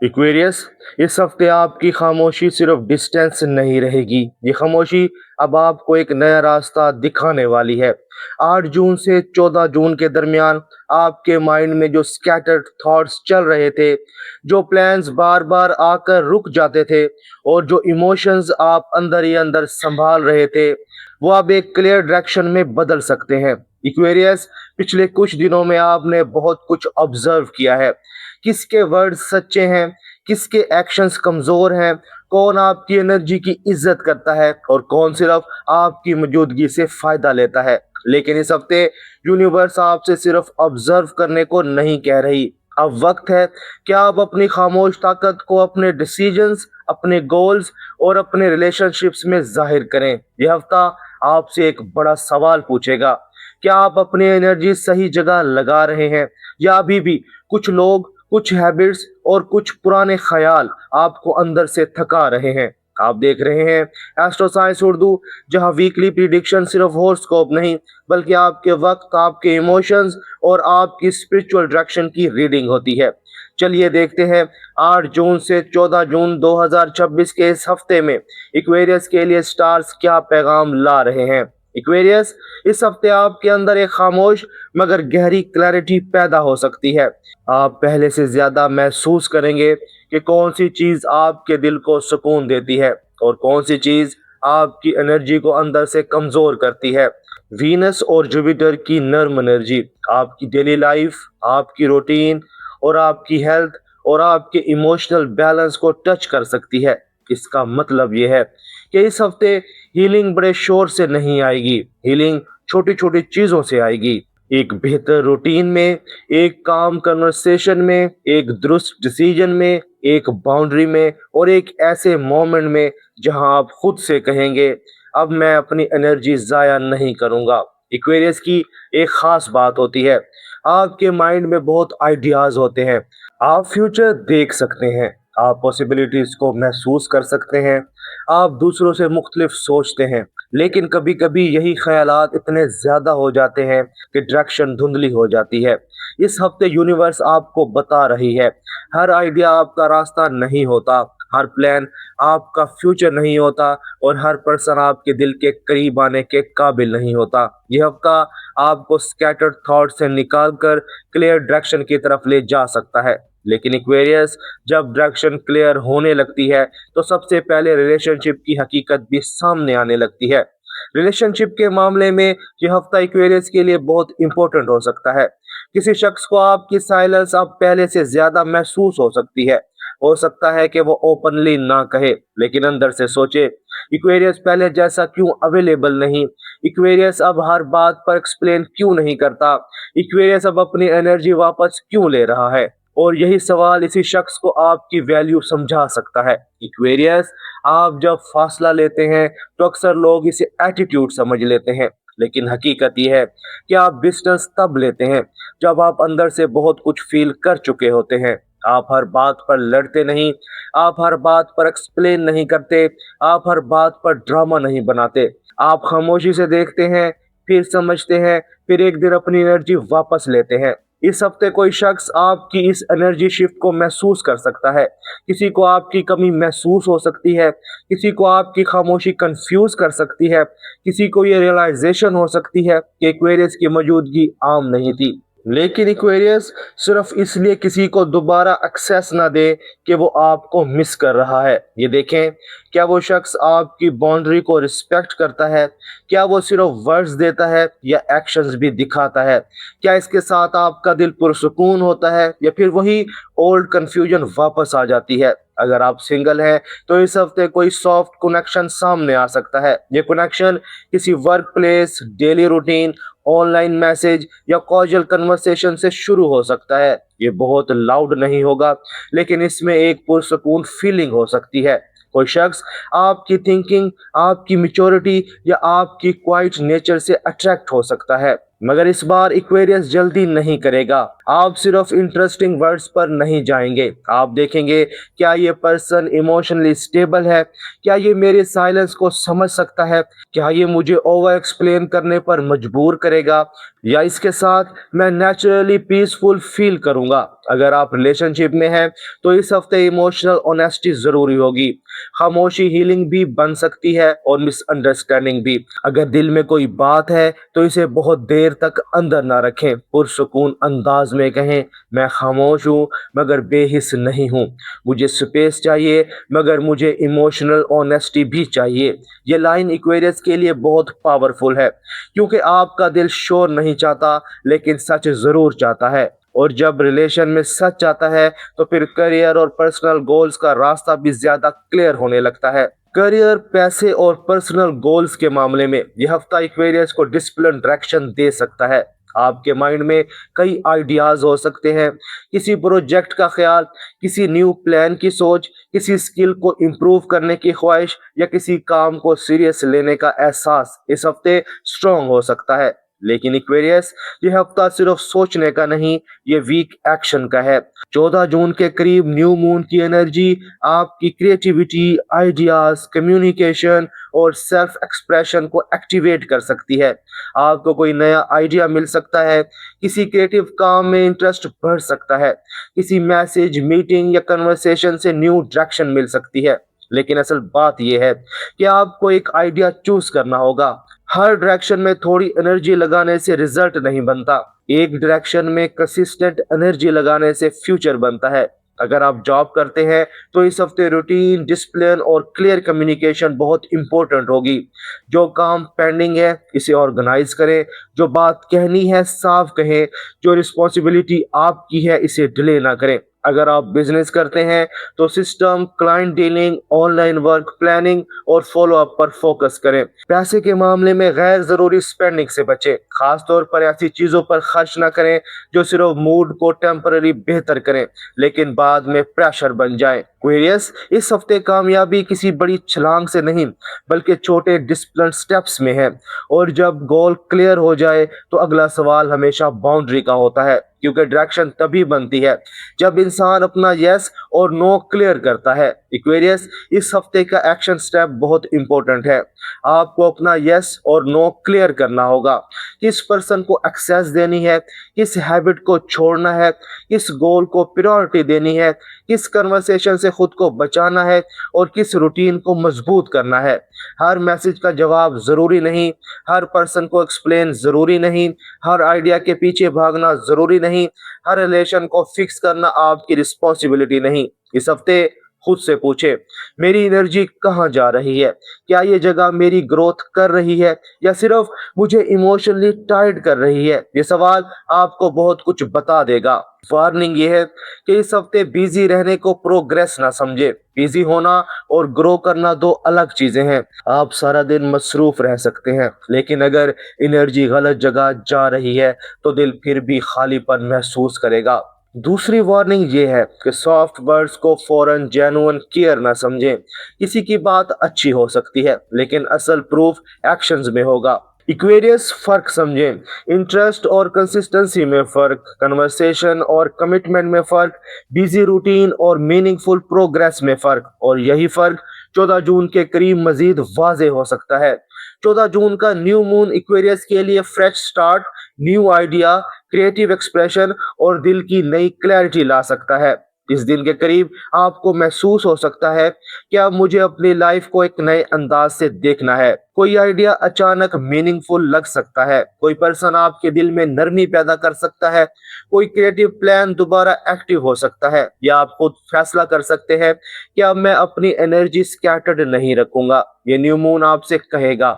Aquarius, इस हफ्ते आपकी खामोशी सिर्फ डिस्टेंस नहीं रहेगी। ये खामोशी अब आपको एक नया रास्ता दिखाने वाली है। 8 जून से 14 जून के दरमियान आपके माइंड में जो स्कैटर्ड थॉट्स चल रहे थे, जो प्लान्स बार बार आकर रुक जाते थे और जो इमोशंस आप अंदर ही अंदर संभाल रहे थे, वो अब एक क्लियर डायरेक्शन में बदल सकते हैं। इक्वेरियस, पिछले कुछ दिनों में आपने बहुत कुछ ऑब्जर्व किया है। किसके वर्ड सच्चे हैं, किसके एक्शंस कमजोर हैं, कौन आपकी एनर्जी की इज्जत करता है और कौन सिर्फ आपकी मौजूदगी से फायदा लेता है। लेकिन इस हफ्ते यूनिवर्स आपसे सिर्फ ऑब्जर्व करने को नहीं कह रही। अब वक्त है कि आप अपनी खामोश ताकत को अपने डिसीजंस, अपने गोल्स और अपने रिलेशनशिप्स में जाहिर करें। यह हफ्ता आपसे एक बड़ा सवाल पूछेगा। क्या आप अपनी एनर्जी सही जगह लगा रहे हैं, या अभी भी कुछ लोग, कुछ हैबिट्स और कुछ पुराने ख्याल आपको अंदर से थका रहे हैं। आप देख रहे हैं एस्ट्रो साइंस उर्दू, जहां वीकली प्रिडिक्शन सिर्फ हॉरोस्कोप नहीं, बल्कि आपके वक्त, आपके इमोशंस और आपकी स्पिरिचुअल डायरेक्शन की रीडिंग होती है। चलिए देखते हैं 8 जून से 14 जून 2026 के इस हफ्ते में इक्वेरियस के लिए स्टार्स क्या पैगाम ला रहे हैं। इक्वेरियस, इस हफ्ते आपके अंदर एक खामोश मगर गहरी क्लैरिटी पैदा हो सकती है। आप पहले से ज्यादा महसूस करेंगे कि कौन सी चीज आपके दिल को सुकून देती है और कौन सी चीज आपकी एनर्जी को अंदर से कमजोर करती है। वीनस और जुपिटर की नर्म एनर्जी आपकी डेली लाइफ, आपकी रूटीन और आपकी हेल्थ और आपके इमोशनल बैलेंस को टच कर सकती है। इसका मतलब यह है कि इस हफ्ते हीलिंग बड़े शोर से नहीं आएगी, हीलिंग छोटी छोटी चीजों से आएगी। एक बेहतर रूटीन में, एक काम कन्वर्सेशन में, एक दुरुस्त डिसीजन में, एक बाउंड्री में और एक ऐसे मोमेंट में जहां आप खुद से कहेंगे, अब मैं अपनी एनर्जी जाया नहीं करूंगा। इक्वेरियस की एक खास बात होती है, आपके माइंड में बहुत आइडियाज होते हैं। आप फ्यूचर देख सकते हैं, आप पॉसिबिलिटीज को महसूस कर सकते हैं, आप दूसरों से मुख्तलिफ सोचते हैं। लेकिन कभी कभी यही ख्यालात इतने ज्यादा हो जाते हैं कि डायरेक्शन धुंधली हो जाती है। इस हफ्ते यूनिवर्स आपको बता रही है, हर आइडिया आपका रास्ता नहीं होता, हर प्लान आपका फ्यूचर नहीं होता और हर पर्सन आपके दिल के करीब आने के काबिल नहीं होता। यह हफ्ता आपको स्कैटर्ड थॉट से निकाल कर क्लियर डायरेक्शन की तरफ ले जा सकता है। लेकिन इक्वेरियस, जब डायरेक्शन क्लियर होने लगती है तो सबसे पहले रिलेशनशिप की हकीकत भी सामने आने लगती है। रिलेशनशिप के मामले में यह हफ्ता इक्वेरियस के लिए बहुत इंपॉर्टेंट हो सकता है। किसी शख्स को आपकी साइलेंस अब पहले से ज्यादा महसूस हो सकती है। हो सकता है कि वो ओपनली ना कहे, लेकिन अंदर से सोचे, इक्वेरियस पहले जैसा क्यों अवेलेबल नहीं, इक्वेरियस अब हर बात पर एक्सप्लेन क्यों नहीं करता, इक्वेरियस अब अपनी एनर्जी वापस क्यों ले रहा है। और यही सवाल इसी शख्स को आपकी वैल्यू समझा सकता है। इक्वेरियस, आप जब फासला लेते हैं तो अक्सर लोग इसे एटीट्यूड समझ लेते हैं, लेकिन हकीकत यह है कि आप डिस्टेंस तब लेते हैं जब आप अंदर से बहुत कुछ फील कर चुके होते हैं। आप हर बात पर लड़ते नहीं, आप हर बात पर एक्सप्लेन नहीं करते, आप हर बात पर ड्रामा नहीं बनाते। आप खामोशी से देखते हैं, फिर समझते हैं, फिर एक दिन अपनी एनर्जी वापस लेते हैं। इस हफ्ते कोई शख्स आपकी इस एनर्जी शिफ्ट को महसूस कर सकता है। किसी को आपकी कमी महसूस हो सकती है, किसी को आपकी खामोशी कंफ्यूज कर सकती है, किसी को ये रियलाइजेशन हो सकती है कि एक्वेरियस की मौजूदगी आम नहीं थी। लेकिन इक्वेरियस सिर्फ इसलिए किसी को दोबारा एक्सेस ना दे कि वो आपको मिस कर रहा है। ये देखें, क्या वो शख्स आपकी बाउंड्री को रिस्पेक्ट करता है, क्या वो सिर्फ वर्ड्स देता है या एक्शंस भी दिखाता है, क्या इसके साथ आपका दिल पुरसुकून होता है या फिर वही ओल्ड कंफ्यूजन वापस आ जाती है। अगर आप सिंगल हैं तो इस हफ्ते कोई सॉफ्ट कनेक्शन सामने आ सकता है। ये कनेक्शन किसी work place, daily routine, online message या कॉजुअल कन्वर्सेशन से शुरू हो सकता है। ये बहुत लाउड नहीं होगा, लेकिन इसमें एक पुरसुकून फीलिंग हो सकती है। कोई शख्स आपकी थिंकिंग, आपकी मैच्योरिटी या आपकी क्वाइट नेचर से अट्रैक्ट हो सकता है। मगर इस बार इक्वेरियस जल्दी नहीं करेगा। आप सिर्फ इंटरेस्टिंग वर्ड्स पर नहीं जाएंगे, आप देखेंगे क्या ये पर्सन इमोशनली स्टेबल है, क्या ये मेरे साइलेंस को समझ सकता है, क्या ये मुझे ओवर एक्सप्लेन करने पर मजबूर करेगा, या इसके साथ मैं नेचुरली पीसफुल फील करूंगा। अगर आप रिलेशनशिप में हैं तो इस हफ्ते इमोशनल ऑनेस्टी जरूरी होगी। खामोशी हीलिंग भी बन सकती है और मिसअंडरस्टैंडिंग भी। अगर दिल में कोई बात है तो इसे बहुत देर तक अंदर ना रखें, पुरसुकून अंदाज में कहें, मैं खामोश हूँ मगर बेहिस नहीं हूँ, मुझे स्पेस चाहिए मगर मुझे इमोशनल ऑनेस्टी भी चाहिए। ये लाइन इक्वेरियस के लिए बहुत पावरफुल है, क्योंकि आपका दिल शोर नहीं चाहता लेकिन सच जरूर चाहता है। और जब रिलेशन में सच आता है तो फिर करियर और पर्सनल गोल्स का रास्ता भी ज्यादा क्लियर होने लगता है। करियर, पैसे और पर्सनल गोल्स के मामले में यह हफ्ता इक्वेरियस को डिसिप्लिन डायरेक्शन दे सकता है। आपके माइंड में कई आइडियाज हो सकते हैं, किसी प्रोजेक्ट का ख्याल, किसी न्यू प्लान की सोच, किसी स्किल को इम्प्रूव करने की ख्वाहिश या किसी काम को सीरियस लेने का एहसास इस हफ्ते स्ट्रांग हो सकता है। लेकिन इक्वेरियस, ये हफ्ता सिर्फ सोचने का नहीं, ये वीक एक्शन का है। 14 जून के करीब न्यू मून की एनर्जी आपकी क्रिएटिविटी, आइडियाज, कम्युनिकेशन और सेल्फ एक्सप्रेशन को एक्टिवेट कर सकती है। आपको कोई नया आइडिया मिल सकता है, किसी क्रिएटिव काम में इंटरेस्ट बढ़ सकता है, किसी मैसेज, मीटिंग या कन्वर्सेशन से न्यू डायरेक्शन मिल सकती है। लेकिन असल बात यह है कि आपको एक आइडिया चूज करना होगा। हर डायरेक्शन में थोड़ी एनर्जी लगाने से रिजल्ट नहीं बनता, एक डायरेक्शन में कंसिस्टेंट एनर्जी लगाने से फ्यूचर बनता है। अगर आप जॉब करते हैं तो इस हफ्ते रूटीन, डिसिप्लिन और क्लियर कम्युनिकेशन बहुत इंपॉर्टेंट होगी। जो काम पेंडिंग है इसे ऑर्गेनाइज करें, जो बात कहनी है साफ कहें, जो रिस्पॉन्सिबिलिटी आपकी है इसे डिले ना करें। अगर आप बिजनेस करते हैं तो system, client dealing, online work, planning और फॉलो अप पर फोकस करें। पैसे के मामले में गैर जरूरी स्पेंडिंग से बचें, खासतौर पर ऐसी चीजों पर खर्च ना करें जो सिर्फ मूड को टेम्पररी बेहतर करें लेकिन बाद में प्रेशर बन जाए। क्वेरियस, इस हफ्ते कामयाबी किसी बड़ी छलांग से नहीं बल्कि छोटे डिसिप्लिन स्टेप्स में है। और जब गोल क्लियर हो जाए तो अगला सवाल हमेशा बाउंड्री का होता है, क्योंकि डायरेक्शन तभी बनती है जब इंसान अपना यस और नो क्लियर करता है। इक्वेरियस, इस हफ्ते का एक्शन स्टेप बहुत इंपॉर्टेंट है। आपको अपना यस और नो क्लियर करना होगा। किस पर्सन को एक्सेस देनी है, किस हैबिट को छोड़ना है, किस गोल को प्रायोरिटी देनी है, किस कन्वर्सेशन से खुद को बचाना है और किस रूटीन को मजबूत करना है। हर मैसेज का जवाब जरूरी नहीं, हर पर्सन को एक्सप्लेन जरूरी नहीं, हर आइडिया के पीछे भागना जरूरी नहीं, हर रिलेशन को फिक्स करना आपकी रिस्पॉन्सिबिलिटी नहीं। इस हफ्ते खुद से पूछे, मेरी एनर्जी कहाँ जा रही है? क्या ये जगह मेरी ग्रोथ कर रही है या सिर्फ मुझे इमोशनली टाइट कर रही है? ये सवाल आपको बहुत कुछ बता देगा। वार्निंग ये है कि इस हफ्ते बिजी रहने को प्रोग्रेस ना समझे। बिजी होना और ग्रो करना दो अलग चीजें हैं। आप सारा दिन मसरूफ रह सकते हैं, लेकिन अगर एनर्जी गलत जगह जा रही है तो दिल फिर भी खालीपन महसूस करेगा। दूसरी वार्निंग ये है कि सॉफ्ट वर्ड्स को फौरन जेन्युइन केयर ना समझें। किसी की बात अच्छी हो सकती है लेकिन असल प्रूफ एक्शंस में होगा। इक्वेरियस, फर्क समझें, इंटरेस्ट और कंसिस्टेंसी में फर्क, कन्वर्सेशन और कमिटमेंट में फर्क, बिजी रूटीन और मीनिंगफुल प्रोग्रेस में फर्क। और यही फर्क 14 जून के करीब मजीद वाजे हो सकता है। 14 जून का न्यू मून इक्वेरियस के लिए fresh start, new idea, creative expression और दिल की नई क्लैरिटी ला सकता है। इस दिन के करीब आपको महसूस हो सकता है कि अब मुझे अपनी लाइफ को एक नए अंदाज से देखना है। कोई आइडिया अचानक मीनिंगफुल लग सकता है, कोई पर्सन आपके दिल में नरमी पैदा कर सकता है, कोई क्रिएटिव प्लान दोबारा एक्टिव हो सकता है, या आप खुद फैसला कर सकते हैं कि अब मैं अपनी एनर्जी स्कैटर्ड नहीं रखूंगा। ये न्यू मून आपसे कहेगा,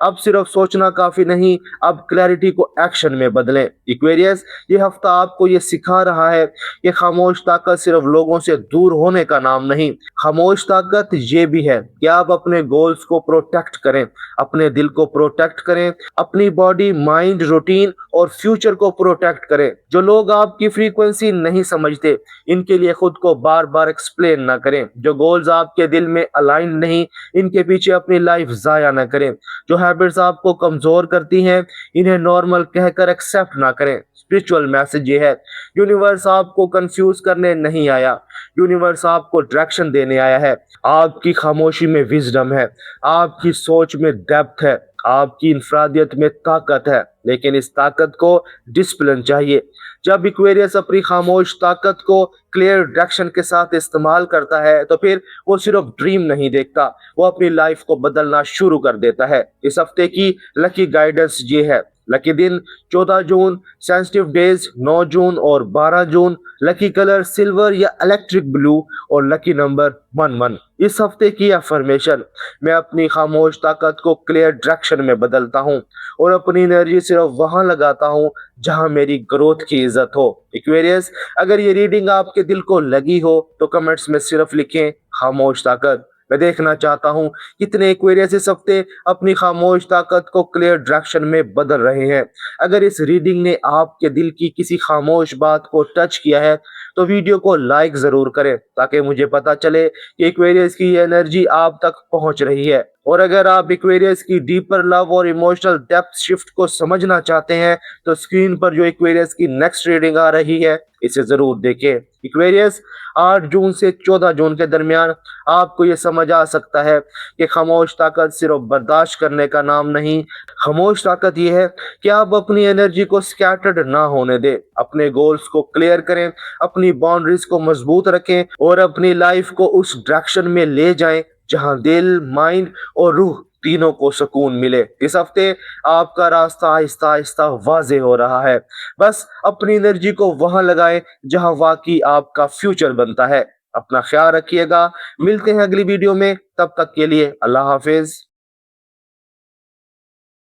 अब सिर्फ सोचना काफी नहीं, अब क्लैरिटी को एक्शन में बदलें। इक्वेरियस, ये हफ्ता आपको ये सिखा रहा है कि खामोश ताकत सिर्फ लोगों से दूर होने का नाम नहीं, खामोश ताकत ये भी है कि आप अपने गोल्स को प्रोटेक्ट करें, अपने दिल को प्रोटेक्ट करें, अपनी बॉडी, माइंड, रूटीन और फ्यूचर को प्रोटेक्ट करें। जो लोग आपकी फ्रीक्वेंसी नहीं समझते, इनके लिए खुद को बार बार एक्सप्लेन ना करें। जो गोल्स आपके दिल में अलाइन नहीं, इनके पीछे अपनी लाइफ जाया ना करें। जो हैबिट्स आपको कमजोर करती हैं, इन्हें नॉर्मल कहकर एक्सेप्ट ना करें। स्पिरिचुअल मैसेज ये है, यूनिवर्स आपको कंफ्यूज करने नहीं आया, यूनिवर्स आपको डायरेक्शन देने आया है। आपकी खामोशी में विजडम है, आपकी सोच में डेप्थ है, आपकी इंफरादियत में ताकत है, लेकिन इस ताकत को डिसिप्लिन चाहिए। जब इक्वेरियस अपनी खामोश ताकत को क्लियर डायरेक्शन के साथ इस्तेमाल करता है तो फिर वो सिर्फ ड्रीम नहीं देखता, वो अपनी लाइफ को बदलना शुरू कर देता है। इस हफ्ते की लकी गाइडेंस ये है। लकी दिन 14 जून, सेंसिटिव डेज 9 जून और 12 जून, लकी कलर सिल्वर या इलेक्ट्रिक ब्लू और लकी नंबर 11। इस हफ्ते की अफर्मेशन, मैं अपनी खामोश ताकत को क्लियर डायरेक्शन में बदलता हूँ और अपनी एनर्जी सिर्फ वहां लगाता हूँ जहां मेरी ग्रोथ की इज्जत हो। इक्वेरियस, अगर ये रीडिंग आपके दिल को लगी हो तो कमेंट्स में सिर्फ लिखें खामोश ताकत। मैं देखना चाहता हूँ कितने इक्वेरियस इस हफ्ते अपनी खामोश ताकत को क्लियर डायरेक्शन में बदल रहे हैं। अगर इस रीडिंग ने आपके दिल की किसी खामोश बात को टच किया है तो वीडियो को लाइक जरूर करें ताकि मुझे पता चले कि इक्वेरियस की ये एनर्जी आप तक पहुंच रही है। और अगर आप इक्वेरियस की डीपर लव और इमोशनल डेप्थ शिफ्ट को समझना चाहते हैं तो स्क्रीन पर जो इक्वेरियस की नेक्स्ट रीडिंग आ रही है इसे जरूर देखें। इक्वेरियस, 8 जून से 14 जून के दरमियान आपको ये समझ आ सकता है कि खामोश ताकत सिर्फ बर्दाश्त करने का नाम नहीं। खामोश ताकत ये है कि आप अपनी एनर्जी को स्कैटर्ड ना होने दें, अपने गोल्स को क्लियर करें, अपनी बाउंड्रीज को मजबूत रखें और अपनी लाइफ को उस डायरेक्शन में ले जाएं जहां दिल, माइंड और रूह तीनों को सुकून मिले। इस हफ्ते आपका रास्ता आहिस्ता आहिस्ता वाजे हो रहा है। बस अपनी एनर्जी को वहां लगाएं जहां वाकई आपका फ्यूचर बनता है। अपना ख्याल रखिएगा, मिलते हैं अगली वीडियो में, तब तक के लिए अल्लाह हाफिज।